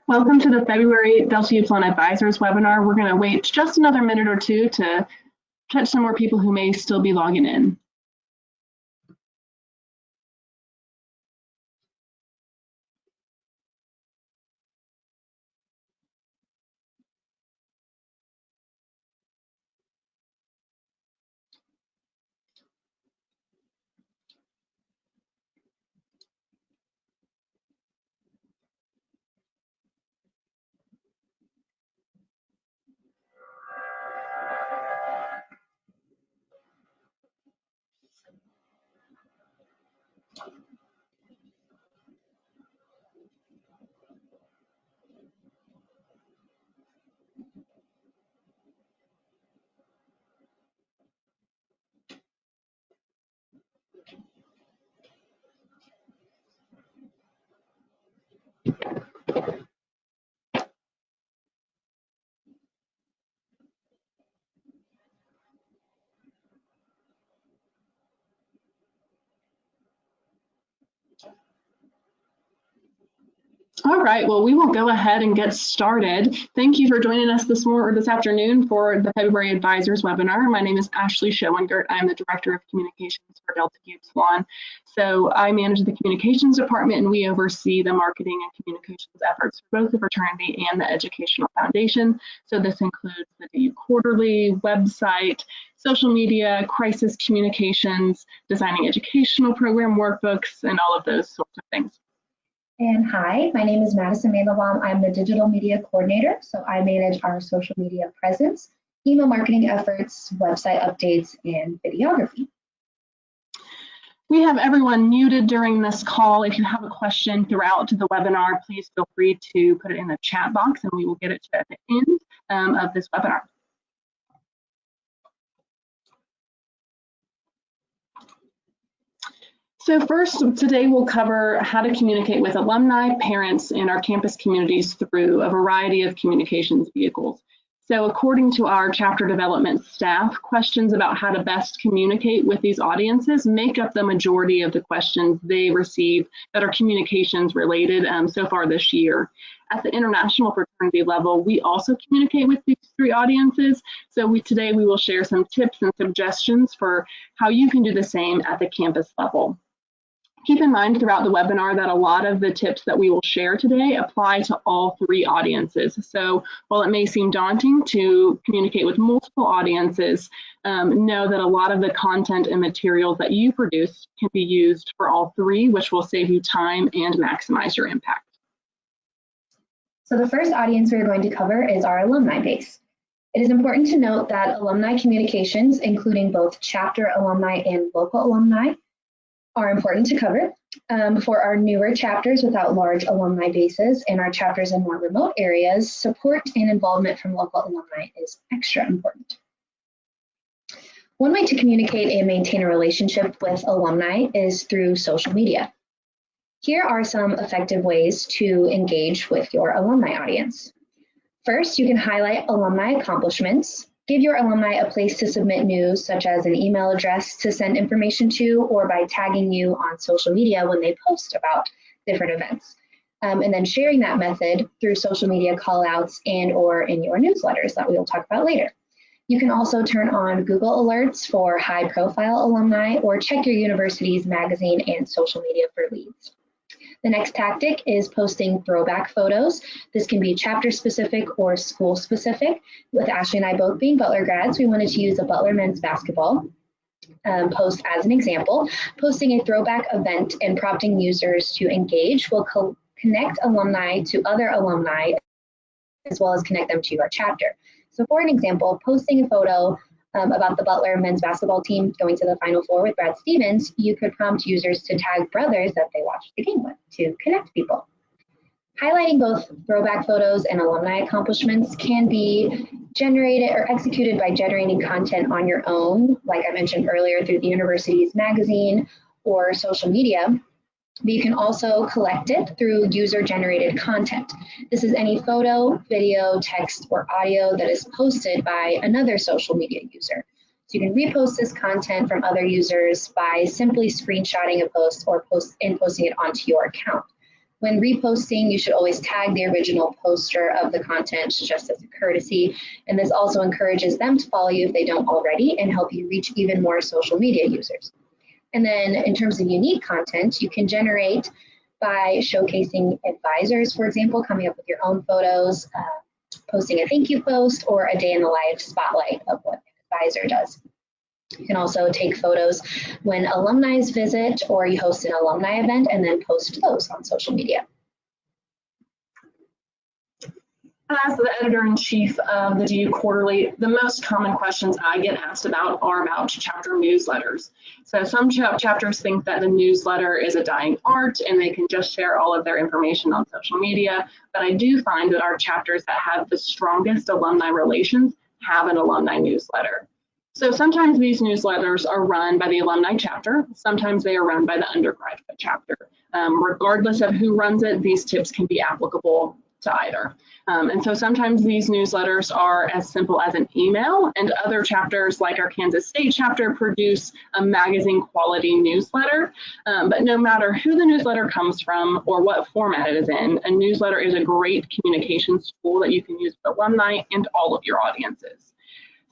Welcome to the February Delta Upsilon Advisors webinar. We're going to wait just another minute or two to catch some more people who may still be logging in. All right, well, we will go ahead and get started. Thank you for joining us this afternoon for the February Advisors webinar. My name is Ashley Schoengert. I'm the Director of Communications for Delta Upsilon. So I manage the communications department, and we oversee the marketing and communications efforts for both the fraternity and the Educational Foundation. So this includes the DU Quarterly, website, social media, crisis communications, designing educational program workbooks, and all of those sorts of things. And hi, my name is Madison Mailebaum. I'm the Digital Media Coordinator, so I manage our social media presence, email marketing efforts, website updates, and videography. We have everyone muted during this call. If you have a question throughout the webinar, please feel free to put it in the chat box and we will get it to you at the end of this webinar. So first, today we'll cover how to communicate with alumni, parents, and our campus communities through a variety of communications vehicles. So according to our chapter development staff, questions about how to best communicate with these audiences make up the majority of the questions they receive that are communications related so far this year. At the international fraternity level, we also communicate with these three audiences. So today we will share some tips and suggestions for how you can do the same at the campus level. Keep in mind throughout the webinar that a lot of the tips that we will share today apply to all three audiences. So while it may seem daunting to communicate with multiple audiences, know that a lot of the content and materials that you produce can be used for all three, which will save you time and maximize your impact. So the first audience we're going to cover is our alumni base. It is important to note that alumni communications, including both chapter alumni and local alumni, are important to cover. For our newer chapters without large alumni bases and our chapters in more remote areas, support and involvement from local alumni is extra important. One way to communicate and maintain a relationship with alumni is through social media. Here are some effective ways to engage with your alumni audience. First, you can highlight alumni accomplishments. Give your alumni a place to submit news, such as an email address to send information to, or by tagging you on social media when they post about different events. And then sharing that method through social media callouts and or in your newsletters that we will talk about later. You can also turn on Google Alerts for high-profile alumni or check your university's magazine and social media for leads. The next tactic is posting throwback photos. This can be chapter specific or school specific. With Ashley and I both being Butler grads, we wanted to use a Butler men's basketball post as an example. Posting a throwback event and prompting users to engage will connect alumni to other alumni, as well as connect them to your chapter. So for an example, posting a photo about the Butler men's basketball team going to the Final Four with Brad Stevens, you could prompt users to tag brothers that they watched the game with to connect people. Highlighting both throwback photos and alumni accomplishments can be generated or executed by generating content on your own, like I mentioned earlier, through the university's magazine or social media. But you can also collect it through user-generated content. This is any photo, video, text, or audio that is posted by another social media user. So you can repost this content from other users by simply screenshotting a post or posting it onto your account. When reposting, you should always tag the original poster of the content just as a courtesy. And this also encourages them to follow you if they don't already and help you reach even more social media users. And then in terms of unique content, you can generate by showcasing advisors, for example, coming up with your own photos, posting a thank you post, or a day in the life spotlight of what an advisor does. You can also take photos when alumni visit or you host an alumni event and then post those on social media. As the editor-in-chief of the DU Quarterly, the most common questions I get asked about are about chapter newsletters. So some chapters think that the newsletter is a dying art and they can just share all of their information on social media, but I do find that our chapters that have the strongest alumni relations have an alumni newsletter. So sometimes these newsletters are run by the alumni chapter, sometimes they are run by the undergraduate chapter. Regardless of who runs it, these tips can be applicable to either. And so sometimes these newsletters are as simple as an email, and other chapters like our Kansas State chapter produce a magazine quality newsletter. But no matter who the newsletter comes from or what format it is in, a newsletter is a great communications tool that you can use with alumni and all of your audiences.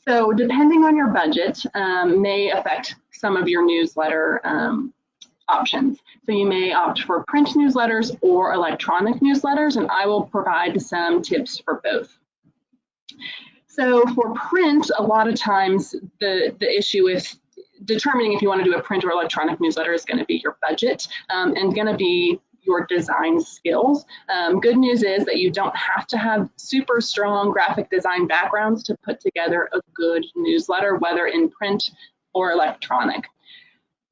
So depending on your budget may affect some of your newsletter options. So you may opt for print newsletters or electronic newsletters, and I will provide some tips for both. So for print, a lot of times the issue with determining if you want to do a print or electronic newsletter is going to be your budget and going to be your design skills. Good news is that you don't have to have super strong graphic design backgrounds to put together a good newsletter, whether in print or electronic.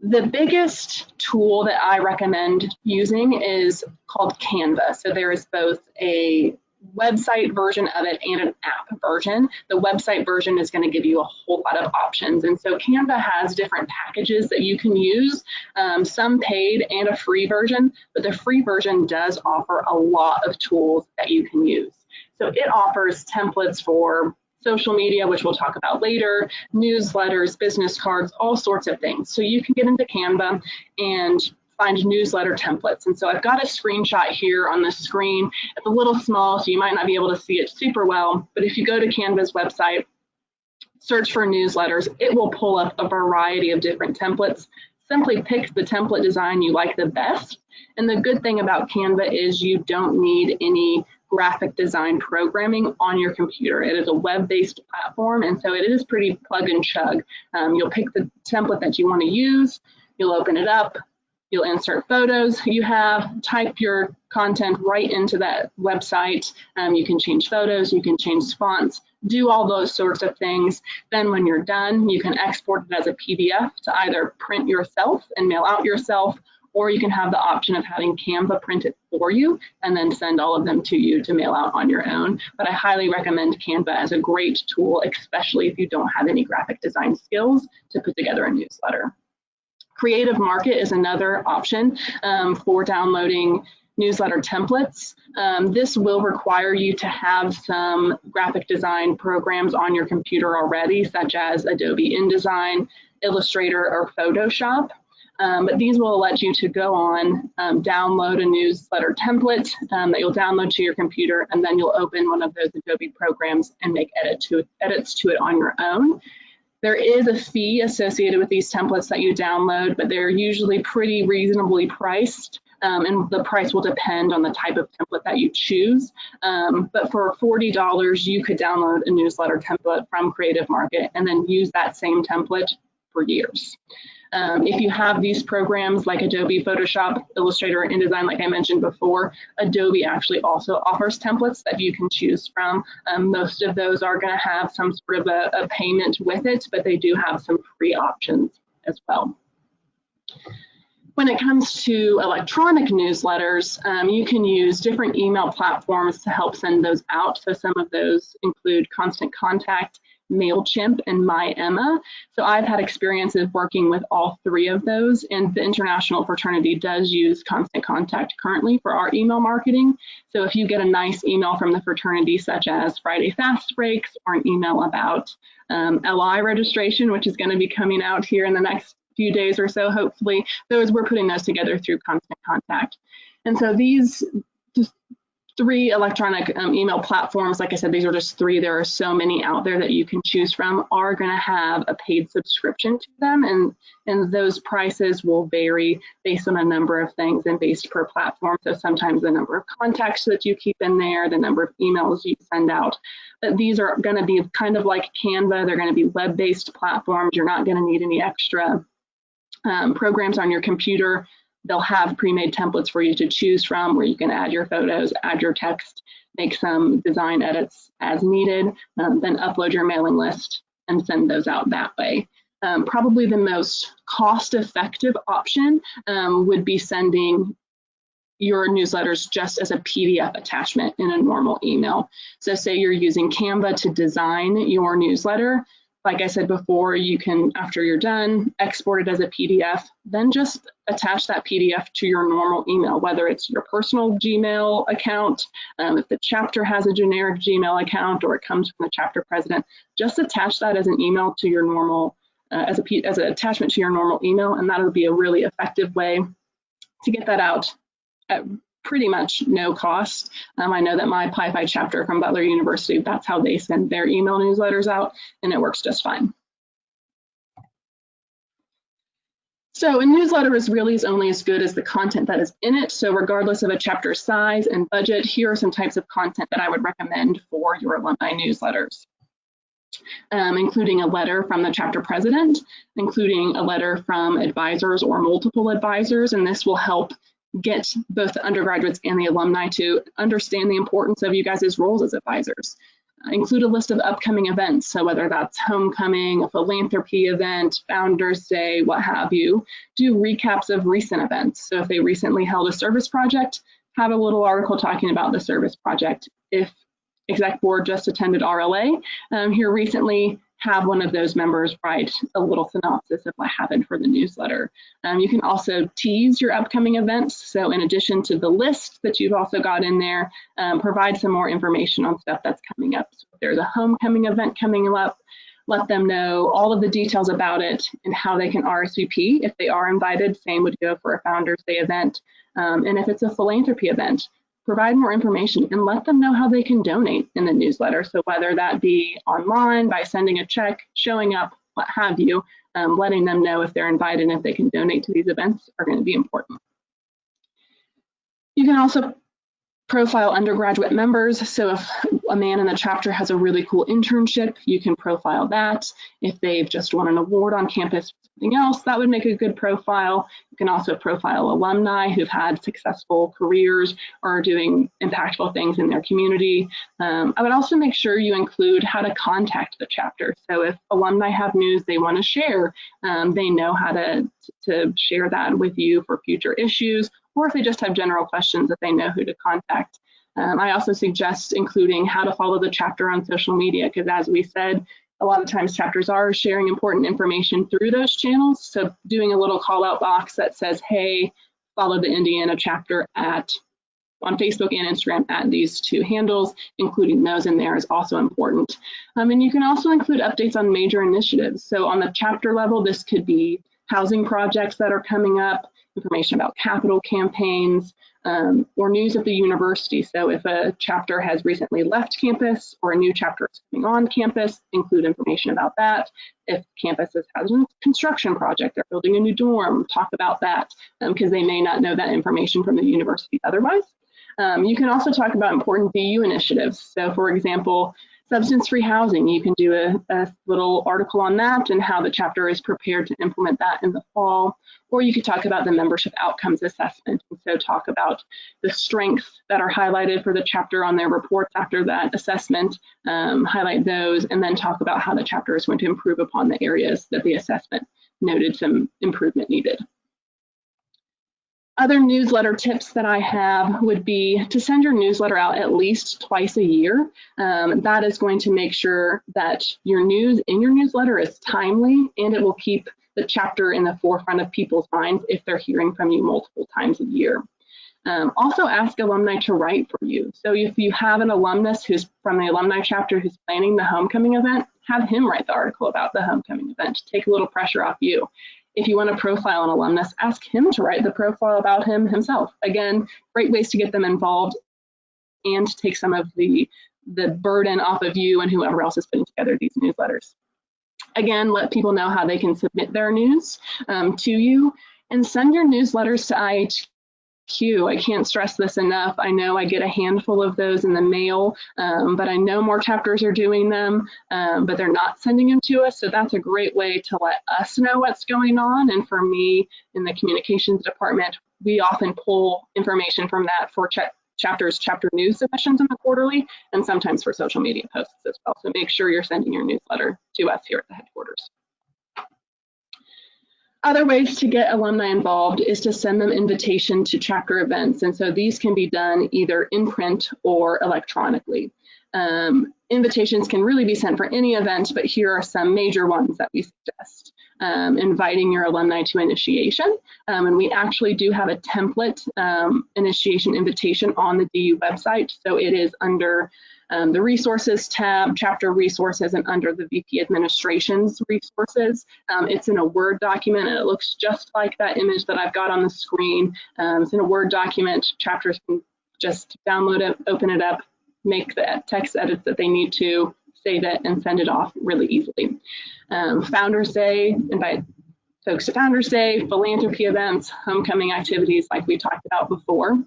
The biggest tool that I recommend using is called Canva. So there is both a website version of it and an app version. The website version is going to give you a whole lot of options. And so Canva has different packages that you can use, some paid and a free version, but the free version does offer a lot of tools that you can use. So it offers templates for social media, which we'll talk about later, newsletters, business cards, all sorts of things. So you can get into Canva and find newsletter templates. And so I've got a screenshot here on the screen. It's a little small, so you might not be able to see it super well, but if you go to Canva's website, search for newsletters, it will pull up a variety of different templates. Simply pick the template design you like the best. And the good thing about Canva is you don't need any graphic design programming on your computer. It is a web-based platform, and so it is pretty plug and chug. You'll pick the template that you want to use, you'll open it up, you'll insert photos you have, type your content right into that website. You can change photos, you can change fonts, do all those sorts of things. Then when you're done, you can export it as a PDF to either print yourself and mail out yourself, or you can have the option of having Canva print it for you and then send all of them to you to mail out on your own. But I highly recommend Canva as a great tool, especially if you don't have any graphic design skills to put together a newsletter. Creative Market is another option for downloading newsletter templates. This will require you to have some graphic design programs on your computer already, such as Adobe InDesign, Illustrator, or Photoshop. But these will let you to go on, download a newsletter template that you'll download to your computer, and then you'll open one of those Adobe programs and make edits to it on your own. There is a fee associated with these templates that you download, but they're usually pretty reasonably priced, and the price will depend on the type of template that you choose. But for $40, you could download a newsletter template from Creative Market and then use that same template for years. If you have these programs like Adobe, Photoshop, Illustrator, and InDesign, like I mentioned before, Adobe actually also offers templates that you can choose from. Most of those are going to have some sort of a payment with it, but they do have some free options as well. When it comes to electronic newsletters, you can use different email platforms to help send those out. So some of those include Constant Contact, MailChimp, and MyEmma. So I've had experiences working with all three of those, and the International Fraternity does use Constant Contact currently for our email marketing. So if you get a nice email from the fraternity, such as Friday Fast Breaks, or an email about LI registration, which is going to be coming out here in the next few days or so, hopefully, we're putting those together through Constant Contact. And so these just 3 electronic email platforms, like I said, these are just 3. There are so many out there that you can choose from, are going to have a paid subscription to them, and those prices will vary based on a number of things and based per platform. So sometimes the number of contacts that you keep in there, the number of emails you send out. But these are going to be kind of like Canva. They're going to be web-based platforms. You're not going to need any extra programs on your computer. They'll have pre-made templates for you to choose from where you can add your photos, add your text, make some design edits as needed, then upload your mailing list and send those out that way. Probably the most cost-effective option would be sending your newsletters just as a PDF attachment in a normal email. So say you're using Canva to design your newsletter. Like I said before, you can, after you're done, export it as a PDF, then just attach that PDF to your normal email, whether it's your personal Gmail account, if the chapter has a generic Gmail account or it comes from the chapter president, just attach that as an email to your normal, as an attachment to your normal email, and that would be a really effective way to get that out at pretty much no cost. I know that my Pi-Phi chapter from Butler University, that's how they send their email newsletters out, and it works just fine. So a newsletter is only as good as the content that is in it. So regardless of a chapter size and budget, here are some types of content that I would recommend for your alumni newsletters. Including a letter from the chapter president, including a letter from advisors or multiple advisors, and this will help get both the undergraduates and the alumni to understand the importance of you guys' roles as advisors. Include a list of upcoming events, so whether that's homecoming, a philanthropy event, Founders Day, what have you. Do recaps of recent events. So if they recently held a service project, have a little article talking about the service project. If exec board just attended RLA here recently, have one of those members write a little synopsis of what happened for the newsletter. You can also tease your upcoming events. So in addition to the list that you've also got in there, provide some more information on stuff that's coming up. So if there's a homecoming event coming up, let them know all of the details about it and how they can RSVP if they are invited. Same would go for a Founders Day event. And if it's a philanthropy event, provide more information and let them know how they can donate in the newsletter. So whether that be online, by sending a check, showing up, what have you, letting them know if they're invited and if they can donate to these events are going to be important. You can also profile undergraduate members. So if a man in the chapter has a really cool internship, you can profile that. If they've just won an award on campus, something else, that would make a good profile. You can also profile alumni who've had successful careers or are doing impactful things in their community. I would also make sure you include how to contact the chapter. So if alumni have news they want to share, they know how to share that with you for future issues, or if they just have general questions that they know who to contact. I also suggest including how to follow the chapter on social media, because as we said, a lot of times chapters are sharing important information through those channels. So doing a little call out box that says, hey, follow the Indiana chapter on Facebook and Instagram at these 2 handles, including those in there is also important. And you can also include updates on major initiatives. So on the chapter level, this could be housing projects that are coming up, information about capital campaigns, or news at the university. So if a chapter has recently left campus or a new chapter is coming on campus, include information about that. If campus has a construction project, they're building a new dorm, talk about that, because they may not know that information from the university otherwise. You can also talk about important BU initiatives. So for example, substance-free housing, you can do a little article on that and how the chapter is prepared to implement that in the fall. Or you could talk about the membership outcomes assessment. And so talk about the strengths that are highlighted for the chapter on their reports after that assessment, highlight those, and then talk about how the chapter is going to improve upon the areas that the assessment noted some improvement needed. Other newsletter tips that I have would be to send your newsletter out at least twice a year. That is going to make sure that your news in your newsletter is timely, and it will keep the chapter in the forefront of people's minds if they're hearing from you multiple times a year. Also ask alumni to write for you. So if you have an alumnus who's from the alumni chapter who's planning the homecoming event, have him write the article about the homecoming event. Take a little pressure off you. If you want to profile an alumnus, ask him to write the profile about him himself. Again, great ways to get them involved and take some of the burden off of you and whoever else is putting together these newsletters. Again, let people know how they can submit their news to you, and send your newsletters to IHQ. I can't stress this enough. I know I get a handful of those in the mail, but I know more chapters are doing them, but they're not sending them to us. So that's a great way to let us know what's going on. And for me in the communications department, we often pull information from that for chapter news submissions in the quarterly, and sometimes for social media posts as well. So make sure you're sending your newsletter to us here at the headquarters. Other ways to get alumni involved is to send them invitation to chapter events. And so these can be done either in print or electronically. Invitations can really be sent for any event, but here are some major ones that we suggest. Inviting your alumni to initiation. And we actually do have a template initiation invitation on the DU website. So it is under the resources tab, chapter resources, and under the VP administration's resources. It's in a Word document, and it looks just like that image that I've got on the screen. It's in a Word document. Chapters can just download it, open it up, make the text edits that they need to, save it, and send it off really easily. Founders Day, invite folks to Founders Day, philanthropy events, homecoming activities like we talked about before.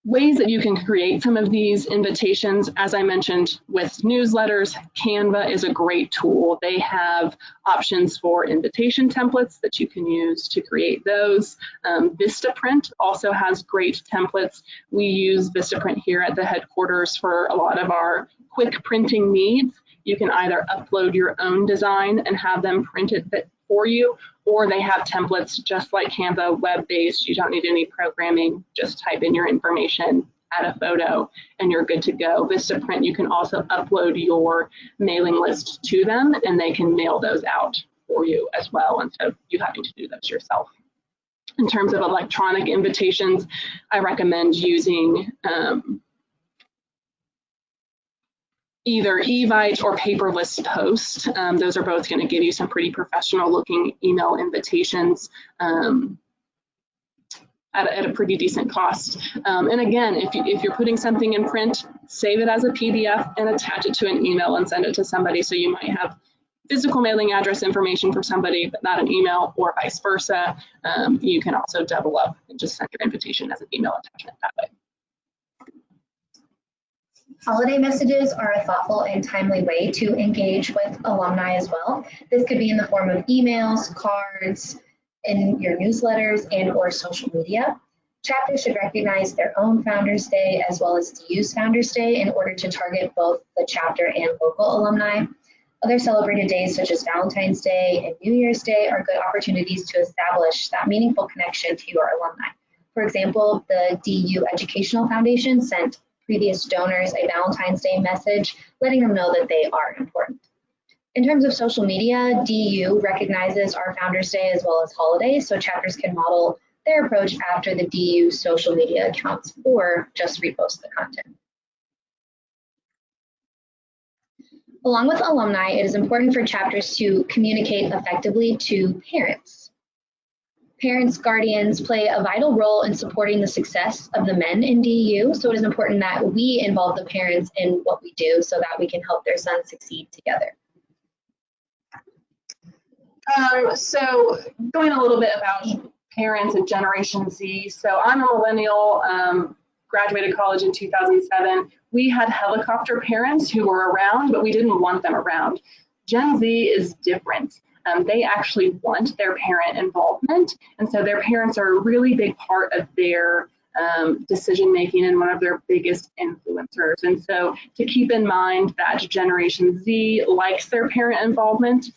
Ways that you can create some of these invitations, as I mentioned with newsletters, Canva is a great tool. They have options for invitation templates that you can use to create those. Vistaprint also has great templates. We use Vistaprint here at the headquarters for a lot of our quick printing needs. You can either upload your own design and have them print it for you, or they have templates just like Canva, web-based. You don't need any programming, just type in your information, add a photo, and you're good to go. Vistaprint, you can also upload your mailing list to them, and they can mail those out for you as well, instead of you having to do those yourself. In terms of electronic invitations, I recommend using either Evite or Paperless Post. Those are both going to give you some pretty professional looking email invitations at a pretty decent cost. And again, if you're putting something in print, save it as a PDF and attach it to an email and send it to somebody. So you might have physical mailing address information for somebody, but not an email, or vice versa. You can also double up and just send your invitation as an email attachment that way. Holiday messages are a thoughtful and timely way to engage with alumni as well. This could be in the form of emails, cards, in your newsletters, and or social media. Chapters should recognize their own Founders Day as well as DU's Founders Day in order to target both the chapter and local alumni. Other celebrated days such as Valentine's Day and New Year's Day are good opportunities to establish that meaningful connection to your alumni. For example, the DU Educational Foundation sent previous donors a Valentine's Day message, letting them know that they are important. In terms of social media, DU recognizes our Founders Day as well as holidays, so chapters can model their approach after the DU social media accounts or just repost the content. Along with alumni, it is important for chapters to communicate effectively to parents. Parents, guardians play a vital role in supporting the success of the men in DU, so it is important that we involve the parents in what we do so that we can help their sons succeed together. So going a little bit about parents and Generation Z. So I'm a millennial, graduated college in 2007. We had helicopter parents who were around, but we didn't want them around. Gen Z is different. They actually want their parent involvement, and so their parents are a really big part of their decision making and one of their biggest influencers. And so to keep in mind that Generation Z likes their parent involvement.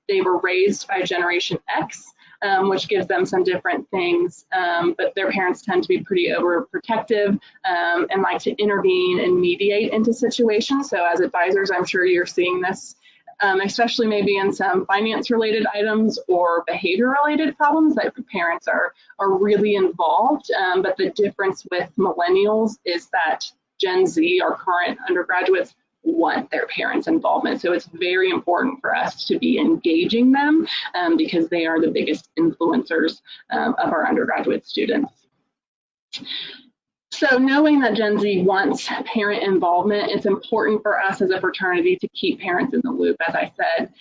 They were raised by Generation X, which gives them some different things, but their parents tend to be pretty overprotective and like to intervene and mediate into situations. So as advisors, I'm sure you're seeing this, especially maybe in some finance-related items or behavior-related problems that the parents are really involved. But the difference with millennials is that Gen Z, our current undergraduates, want their parents' involvement. So it's very important for us to be engaging them because they are the biggest influencers of our undergraduate students. So knowing that Gen Z wants parent involvement, it's important for us as a fraternity to keep parents in the loop, as I said.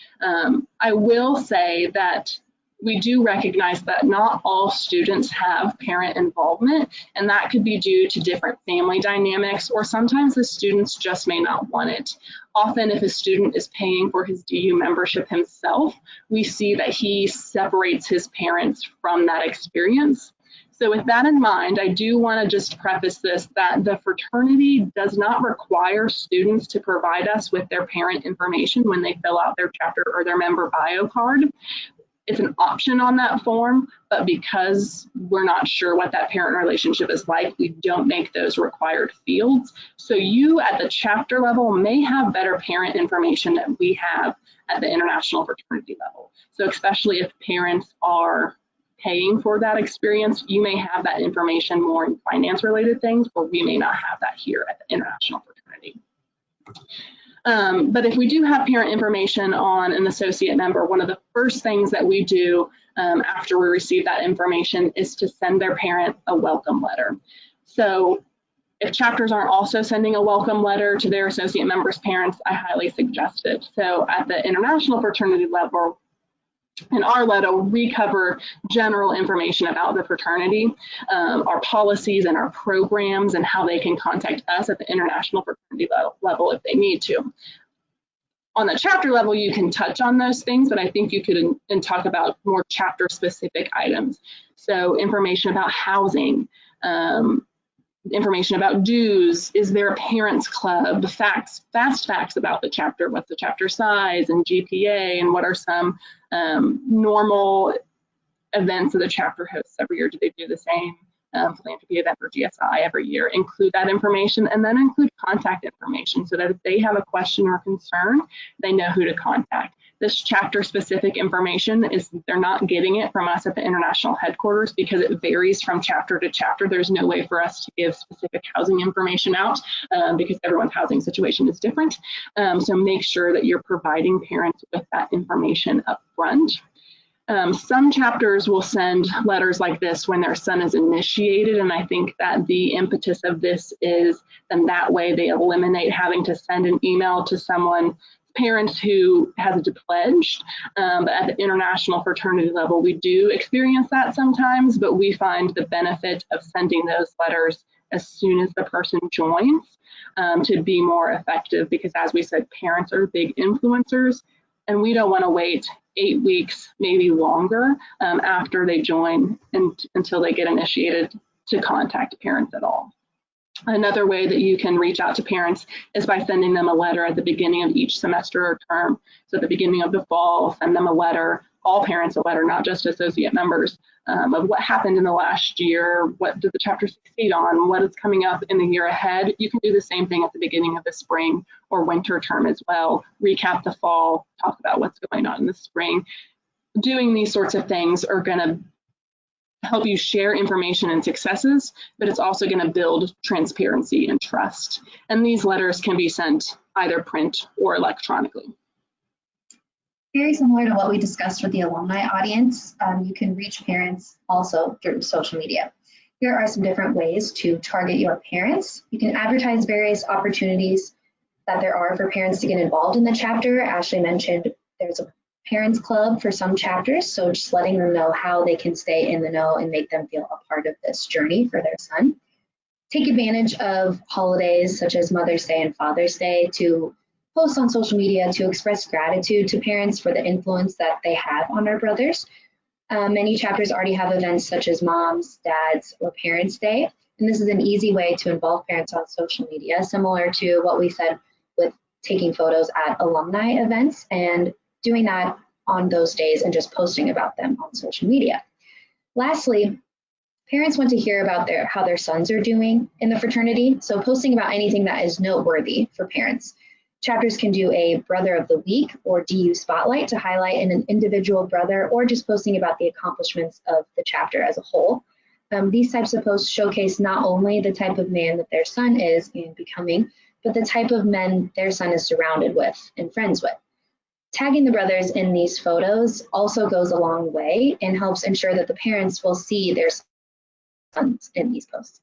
I will say that we do recognize that not all students have parent involvement, and that could be due to different family dynamics, or sometimes the students just may not want it. Often if a student is paying for his DU membership himself, we see that he separates his parents from that experience. So with that in mind, I do want to just preface this that the fraternity does not require students to provide us with their parent information when they fill out their chapter or their member bio card. It's an option on that form, but because we're not sure what that parent relationship is like, we don't make those required fields. So you at the chapter level may have better parent information than we have at the international fraternity level. So especially if parents are paying for that experience, you may have that information more in finance related things, or we may not have that here at the international fraternity. But if we do have parent information on an associate member, one of the first things that we do after we receive that information is to send their parent a welcome letter. So if chapters aren't also sending a welcome letter to their associate members' parents, I highly suggest it. So at the international fraternity level, in our letter, we cover general information about the fraternity, our policies and our programs, and how they can contact us at the international fraternity level if they need to. On the chapter level, you can touch on those things, but I think you could talk about more chapter specific items. So information about housing, information about dues, is there a parents club, fast facts about the chapter, what's the chapter size and GPA, and what are some normal events that the chapter hosts every year. Do they do the same philanthropy event for GSI every year? Include that information, and then include contact information so that if they have a question or concern, they know who to contact. This chapter specific information is, they're not getting it from us at the international headquarters because it varies from chapter to chapter. There's no way for us to give specific housing information out because everyone's housing situation is different. So make sure that you're providing parents with that information up front. Some chapters will send letters like this when their son is initiated, and I think that the impetus of this is then that way they eliminate having to send an email to someone, parents who has pledged. But at the international fraternity level, we do experience that sometimes, but we find the benefit of sending those letters as soon as the person joins to be more effective, because as we said, parents are big influencers, and we don't want to wait 8 weeks, maybe longer, after they join until they get initiated to contact parents at all. Another way that you can reach out to parents is by sending them a letter at the beginning of each semester or term. So at the beginning of the fall, send them a letter, all parents a letter, not just associate members, of what happened in the last year, what did the chapter succeed on, what is coming up in the year ahead. You can do the same thing at the beginning of the spring or winter term as well. Recap the fall, talk about what's going on in the spring. Doing these sorts of things are going to help you share information and successes, but it's also going to build transparency and trust. And these letters can be sent either print or electronically. Very similar to what we discussed with the alumni audience, you can reach parents also through social media. Here are some different ways to target your parents. You can advertise various opportunities that there are for parents to get involved in the chapter. Ashley mentioned there's a parents club for some chapters, so just letting them know how they can stay in the know and make them feel a part of this journey for their son. Take advantage of holidays such as Mother's Day and Father's Day to post on social media to express gratitude to parents for the influence that they have on our brothers. Many chapters already have events such as Moms, Dads, or Parents' Day, and this is an easy way to involve parents on social media, similar to what we said with taking photos at alumni events and doing that on those days and just posting about them on social media. Lastly, parents want to hear about how their sons are doing in the fraternity, so posting about anything that is noteworthy for parents. Chapters can do a Brother of the Week or DU Spotlight to highlight an individual brother, or just posting about the accomplishments of the chapter as a whole. These types of posts showcase not only the type of man that their son is and becoming, but the type of men their son is surrounded with and friends with. Tagging the brothers in these photos also goes a long way and helps ensure that the parents will see their sons in these posts.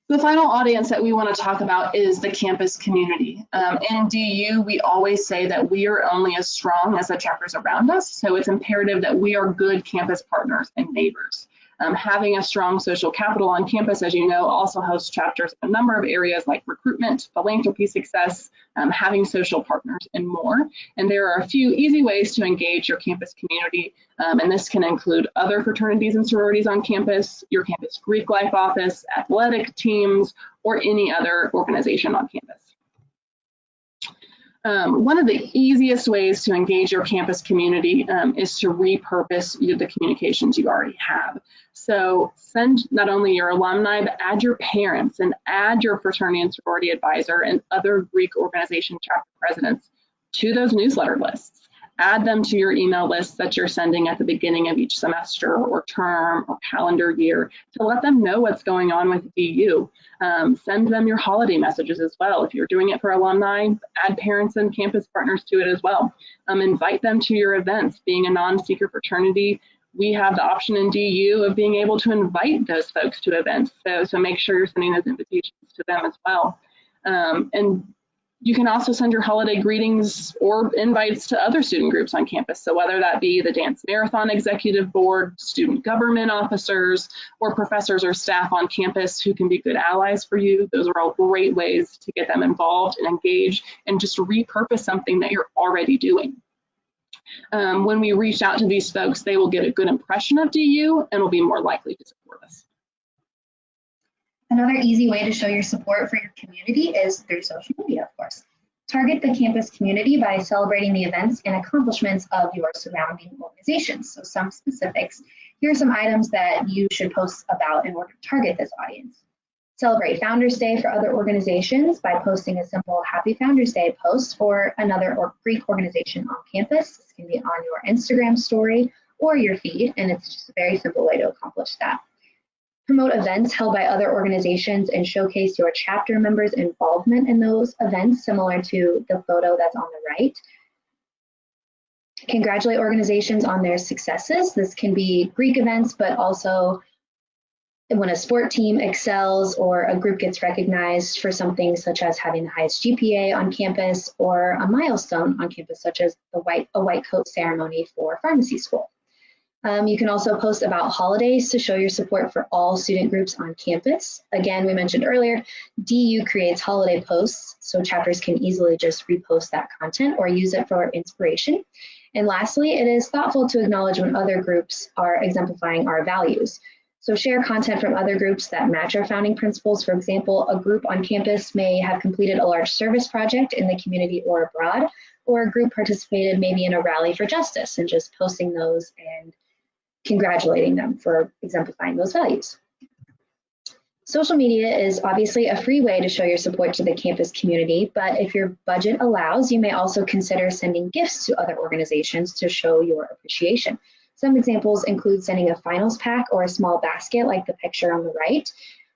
The final audience that we want to talk about is the campus community. In DU, we always say that we are only as strong as the chapters around us, so it's imperative that we are good campus partners and neighbors. Having a strong social capital on campus, as you know, also hosts chapters in a number of areas like recruitment, philanthropy success, having social partners, and more. And there are a few easy ways to engage your campus community, and this can include other fraternities and sororities on campus, your campus Greek life office, athletic teams, or any other organization on campus. One of the easiest ways to engage your campus community is to repurpose the communications you already have. So send not only your alumni, but add your parents and add your fraternity and sorority advisor and other Greek organization chapter presidents to those newsletter lists. Add them to your email list that you're sending at the beginning of each semester or term or calendar year to let them know what's going on with DU. Send them your holiday messages as well. If you're doing it for alumni, add parents and campus partners to it as well. Invite them to your events. Being a non-secret fraternity, we have the option in DU of being able to invite those folks to events. So make sure you're sending those invitations to them as well. And you can also send your holiday greetings or invites to other student groups on campus. So whether that be the Dance Marathon Executive Board, student government officers, or professors or staff on campus who can be good allies for you, those are all great ways to get them involved and engaged and just repurpose something that you're already doing. When we reach out to these folks, they will get a good impression of DU and will be more likely to support us. Another easy way to show your support for your community is through social media, of course. Target the campus community by celebrating the events and accomplishments of your surrounding organizations. So some specifics. Here are some items that you should post about in order to target this audience. Celebrate Founders Day for other organizations by posting a simple Happy Founders Day post for another Greek organization on campus. This can be on your Instagram story or your feed, and it's just a very simple way to accomplish that. Promote events held by other organizations and showcase your chapter members' involvement in those events, similar to the photo that's on the right. Congratulate organizations on their successes. This can be Greek events, but also when a sport team excels or a group gets recognized for something such as having the highest GPA on campus or a milestone on campus, such as a white coat ceremony for pharmacy school. You can also post about holidays to show your support for all student groups on campus. Again, we mentioned earlier, DU creates holiday posts, so chapters can easily just repost that content or use it for inspiration. And lastly, it is thoughtful to acknowledge when other groups are exemplifying our values. So share content from other groups that match our founding principles. For example, a group on campus may have completed a large service project in the community or abroad, or a group participated maybe in a rally for justice and just posting those and congratulating them for exemplifying those values. Social media is obviously a free way to show your support to the campus community, but if your budget allows, you may also consider sending gifts to other organizations to show your appreciation. Some examples include sending a finals pack or a small basket like the picture on the right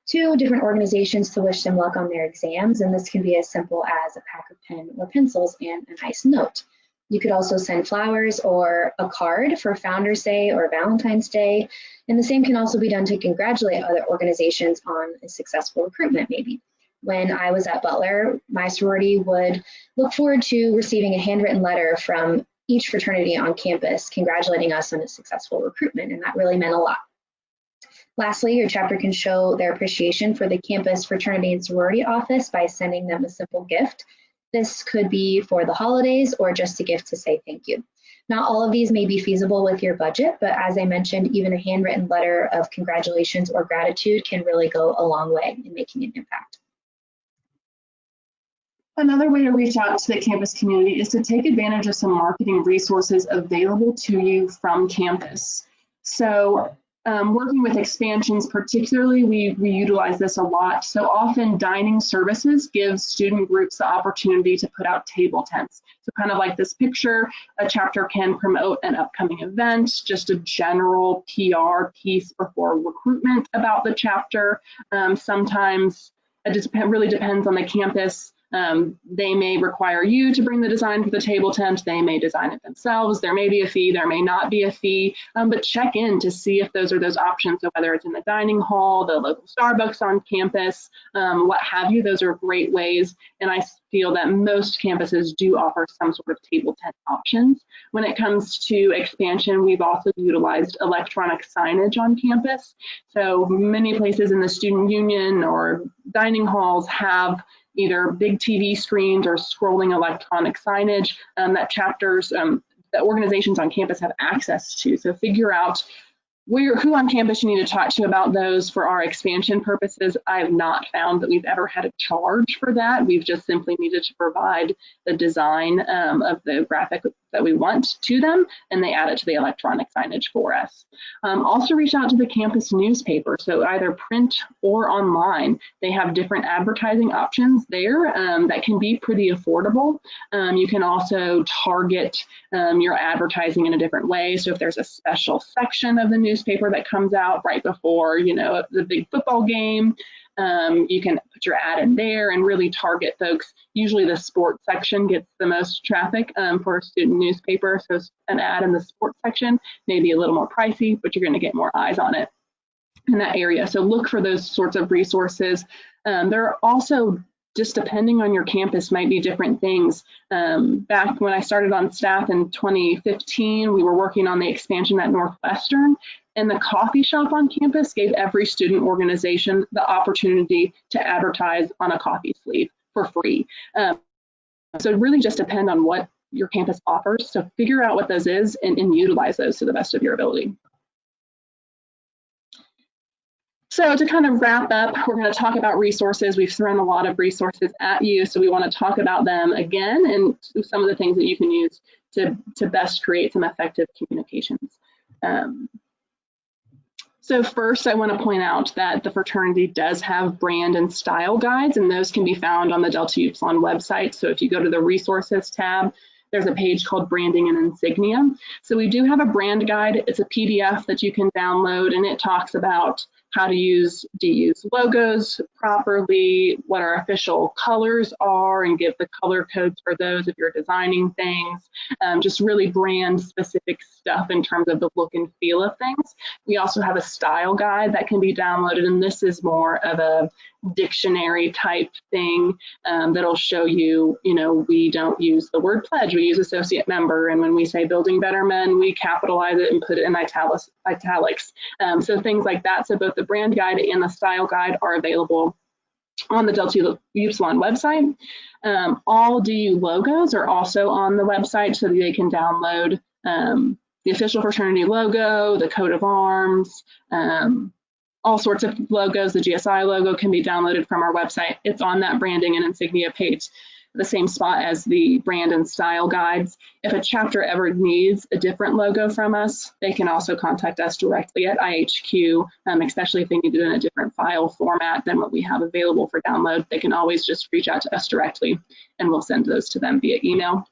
to different organizations to wish them luck on their exams, and this can be as simple as a pack of pen or pencils and a nice note. You could also send flowers or a card for Founders Day or Valentine's Day. And the same can also be done to congratulate other organizations on a successful recruitment maybe. When I was at Butler, my sorority would look forward to receiving a handwritten letter from each fraternity on campus congratulating us on a successful recruitment, and that really meant a lot. Lastly, your chapter can show their appreciation for the campus fraternity and sorority office by sending them a simple gift. This could be for the holidays or just a gift to say thank you. Not all of these may be feasible with your budget, but as I mentioned, even a handwritten letter of congratulations or gratitude can really go a long way in making an impact. Another way to reach out to the campus community is to take advantage of some marketing resources available to you from campus. So Working with expansions particularly, we utilize this a lot. So often dining services give student groups the opportunity to put out table tents. So kind of like this picture, a chapter can promote an upcoming event, just a general PR piece before recruitment about the chapter. Sometimes it just really depends on the campus. They may require you to bring the design for the table tent. They may design it themselves. There may be a fee, there may not be a fee, but check in to see if those are those options. So whether it's in the dining hall, the local Starbucks on campus, what have you, those are great ways. And I feel that most campuses do offer some sort of table tent options. When it comes to expansion, we've also utilized electronic signage on campus. So many places in the student union or dining halls have either big TV screens or scrolling electronic signage that chapters, that organizations on campus have access to. So figure out who on campus you need to talk to about those for our expansion purposes. I have not found that we've ever had a charge for that. We've just simply needed to provide the design of the graphic that we want to them, and they add it to the electronic signage for us. Also reach out to the campus newspaper, so either print or online. They have different advertising options there that can be pretty affordable. You can also target your advertising in a different way. So if there's a special section of the newspaper that comes out right before, you know, the big football game, you can put your ad in there and really target folks. Usually the sports section gets the most traffic for a student newspaper. So an ad in the sports section may be a little more pricey, but you're going to get more eyes on it in that area. So look for those sorts of resources. There are also, just depending on your campus, might be different things. Back when I started on staff in 2015, we were working on the expansion at Northwestern, and the coffee shop on campus gave every student organization the opportunity to advertise on a coffee sleeve for free. So it really just depends on what your campus offers. So figure out what those is and utilize those to the best of your ability. So to kind of wrap up, we're going to talk about resources. We've thrown a lot of resources at you, so we want to talk about them again and some of the things that you can use to best create some effective communications. So first, I want to point out that the fraternity does have brand and style guides, and those can be found on the Delta Upsilon website. So if you go to the resources tab, there's a page called Branding and Insignia. So we do have a brand guide. It's a PDF that you can download, and it talks about how to use logos properly, what our official colors are, and give the color codes for those if you're designing things, just really brand specific stuff in terms of the look and feel of things. We also have a style guide that can be downloaded, and this is more of a dictionary type thing that'll show you, we don't use the word pledge, we use associate member, and when we say building better men, we capitalize it and put it in italics. So things like that. So both the brand guide and the style guide are available on the Delta Upsilon website. All DU logos are also on the website, so that they can download the official fraternity logo, the coat of arms, all sorts of logos. The GSI logo can be downloaded from our website. It's on that branding and insignia page, the same spot as the brand and style guides. If a chapter ever needs a different logo from us, they can also contact us directly at IHQ, especially if they need it in a different file format than what we have available for download. They can always just reach out to us directly, and we'll send those to them via email.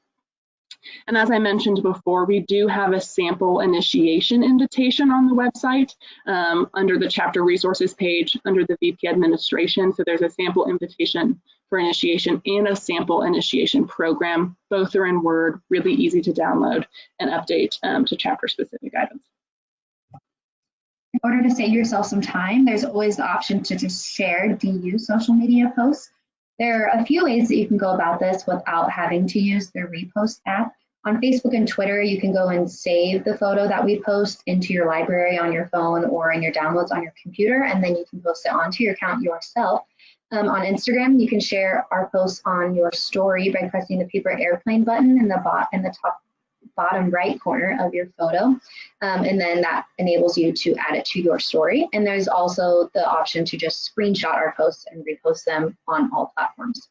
And as I mentioned before, we do have a sample initiation invitation on the website under the chapter resources page under the VP administration. So there's a sample invitation for initiation and a sample initiation program. Both are in Word, really easy to download and update to chapter specific items. In order to save yourself some time, there's always the option to just share DU social media posts. There are a few ways that you can go about this without having to use the repost app. On Facebook and Twitter, you can go and save the photo that we post into your library on your phone or in your downloads on your computer, and then you can post it onto your account yourself. On Instagram, you can share our posts on your story by pressing the paper airplane button in the top bottom right corner of your photo, and then that enables you to add it to your story. And there's also the option to just screenshot our posts and repost them on all platforms.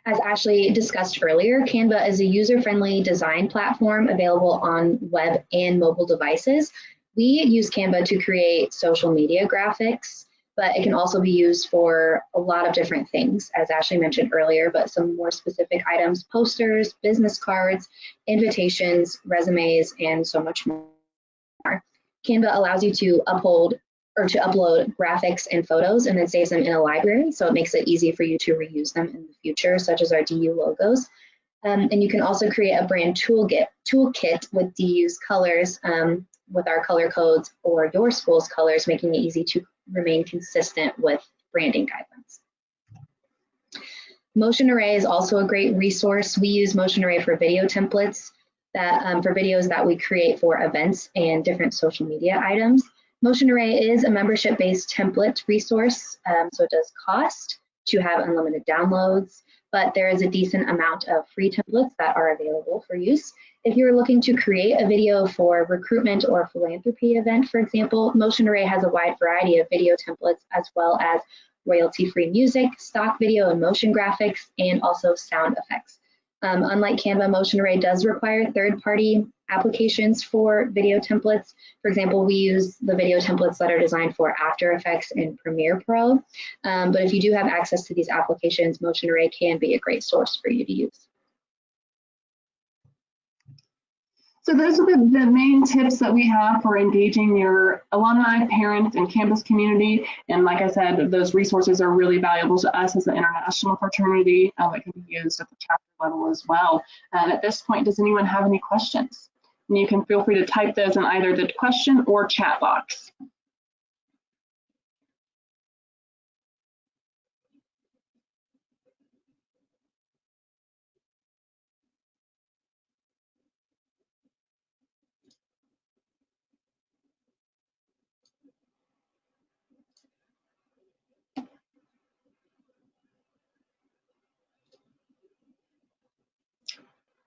As Ashley discussed earlier, Canva is a user-friendly design platform available on web and mobile devices. We use Canva to create social media graphics, but it can also be used for a lot of different things, as Ashley mentioned earlier, but some more specific items, posters, business cards, invitations, resumes, and so much more. Canva allows you to upload graphics and photos and then saves them in a library, so it makes it easy for you to reuse them in the future, such as our DU logos. And you can also create a brand toolkit with DU's colors, with our color codes or your school's colors, making it easy to remain consistent with branding guidelines. Motion Array is also a great resource. We use Motion Array for video templates for videos that we create for events and different social media items. Motion Array is a membership-based template resource, so it does cost to have unlimited downloads, but there is a decent amount of free templates that are available for use. If you're looking to create a video for recruitment or philanthropy event, for example, Motion Array has a wide variety of video templates as well as royalty-free music, stock video and motion graphics, and also sound effects. Unlike Canva, Motion Array does require third-party applications for video templates. For example, we use the video templates that are designed for After Effects and Premiere Pro. But if you do have access to these applications, Motion Array can be a great source for you to use. So those are the main tips that we have for engaging your alumni, parents, and campus community. And like I said, those resources are really valuable to us as an international fraternity that can be used at the chapter level as well. And at this point, does anyone have any questions? And you can feel free to type those in either the question or chat box.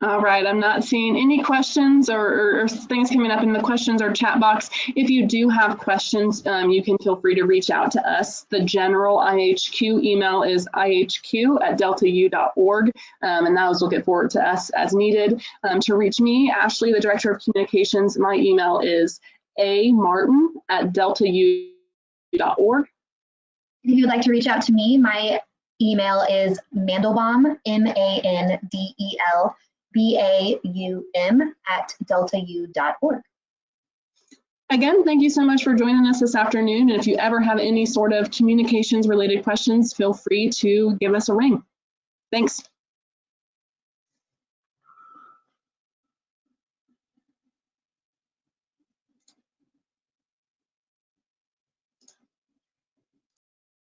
All right, I'm not seeing any questions or things coming up in the questions or chat box. If you do have questions, you can feel free to reach out to us. The general IHQ email is ihq@deltau.org, and those will get forwarded to us as needed. To reach me, Ashley, the Director of Communications, my email is amartin@deltau.org. If you'd like to reach out to me, my email is mandelbaum, mandelbaum@deltau.org. Again, thank you so much for joining us this afternoon. And if you ever have any sort of communications related questions, feel free to give us a ring. Thanks.